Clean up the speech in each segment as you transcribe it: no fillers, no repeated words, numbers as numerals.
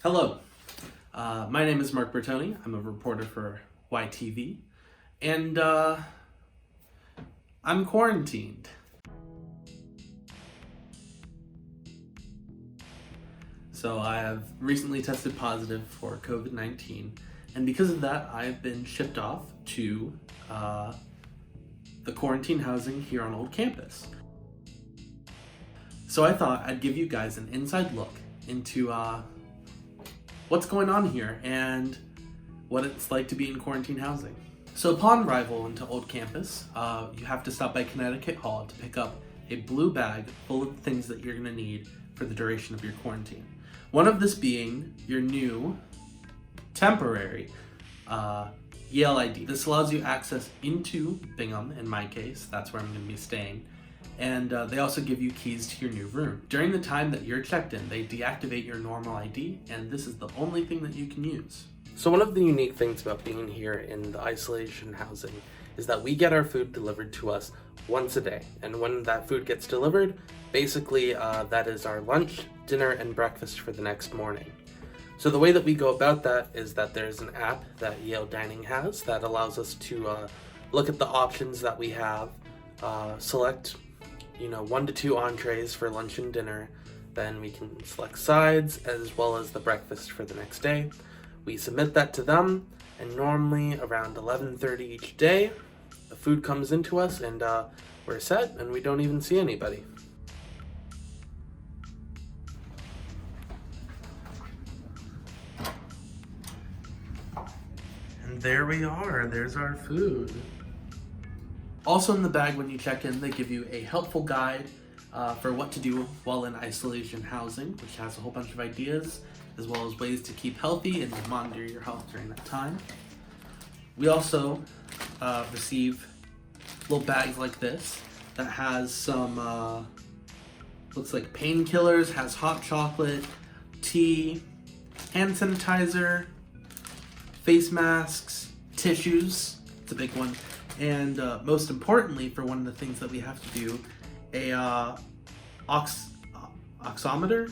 Hello, my name is Marc Bertoni. I'm a reporter for YTV, and I'm quarantined. So I have recently tested positive for COVID-19, and because of that, I've been shipped off to the quarantine housing here on Old Campus. So I thought I'd give you guys an inside look into what's going on here and what it's like to be in quarantine housing. So upon arrival into Old Campus, you have to stop by Connecticut Hall to pick up a blue bag full of things that you're gonna need for the duration of your quarantine. One of this being your new temporary Yale ID. This allows you access into Bingham, in my case, that's where I'm gonna be staying. And they also give you keys to your new room. During the time that you're checked in, they deactivate your normal ID, and this is the only thing that you can use. So one of the unique things about being here in the isolation housing is that we get our food delivered to us once a day. And when that food gets delivered, basically that is our lunch, dinner, and breakfast for the next morning. So the way that we go about that is that there's an app that Yale Dining has that allows us to look at the options that we have, select 1 to 2 entrees for lunch and dinner. Then we can select sides as well as the breakfast for the next day. We submit that to them, and normally around 11:30 each day, the food comes into us and we're set and we don't even see anybody. And there we are, there's our food. Also in the bag when you check in, they give you a helpful guide for what to do while in isolation housing, which has a whole bunch of ideas, as well as ways to keep healthy and monitor your health during that time. We also receive little bags like this that has some, looks like painkillers, has hot chocolate, tea, hand sanitizer, face masks, tissues, it's a big one. And most importantly, for one of the things that we have to do, a oximeter.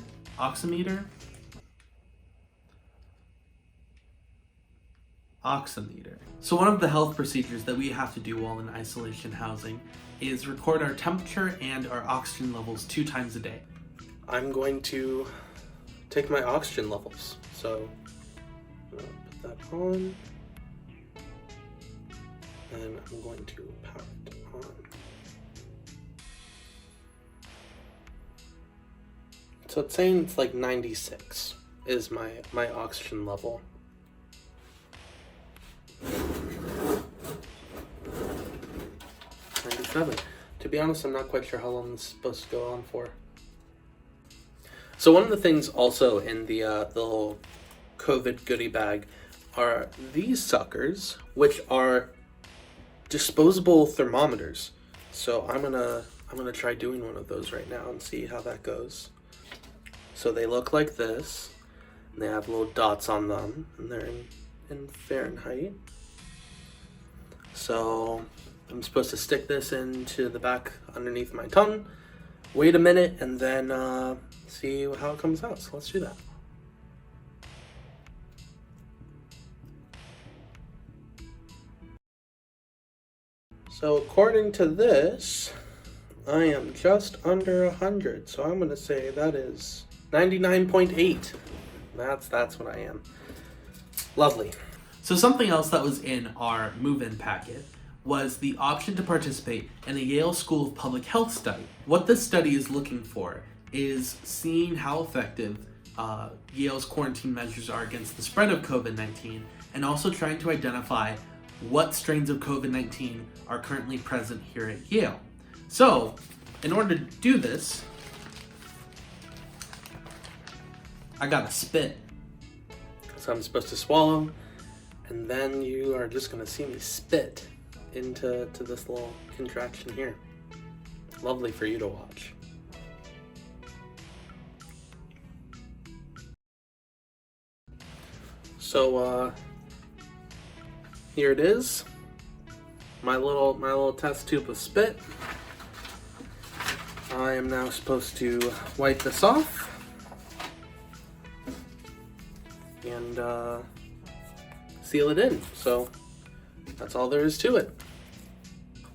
So one of the health procedures that we have to do while in isolation housing is record our temperature and our oxygen levels 2 times a day. I'm going to take my oxygen levels. So I'm gonna put that on. And I'm going to power it on. So it's saying it's like 96 is my oxygen level. 97. To be honest, I'm not quite sure how long this is supposed to go on for. So one of the things also in the little COVID goodie bag are these suckers, which are disposable thermometers. So I'm gonna try doing one of those right now and see how that goes. So they look like this, and they have little dots on them, and they're in Fahrenheit. So I'm supposed to stick this into the back underneath my tongue, wait a minute, and then see how it comes out. So let's do that. So according to this, I am just under 100. So I'm gonna say that is 99.8. That's what I am. Lovely. So something else that was in our move-in packet was the option to participate in a Yale School of Public Health study. What this study is looking for is seeing how effective Yale's quarantine measures are against the spread of COVID-19, and also trying to identify what strains of COVID-19 are currently present here at Yale. So, in order to do this, I gotta spit. So I'm supposed to swallow, and then you are just gonna see me spit into this little contraction here. Lovely for you to watch. So, here it is, my little test tube of spit. I am now supposed to wipe this off. and seal it in. So that's all there is to it.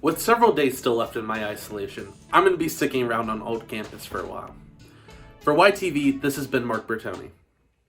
With several days still left in my isolation, I'm going to be sticking around on Old Campus for a while. For YTV, this has been Marc Bertoni.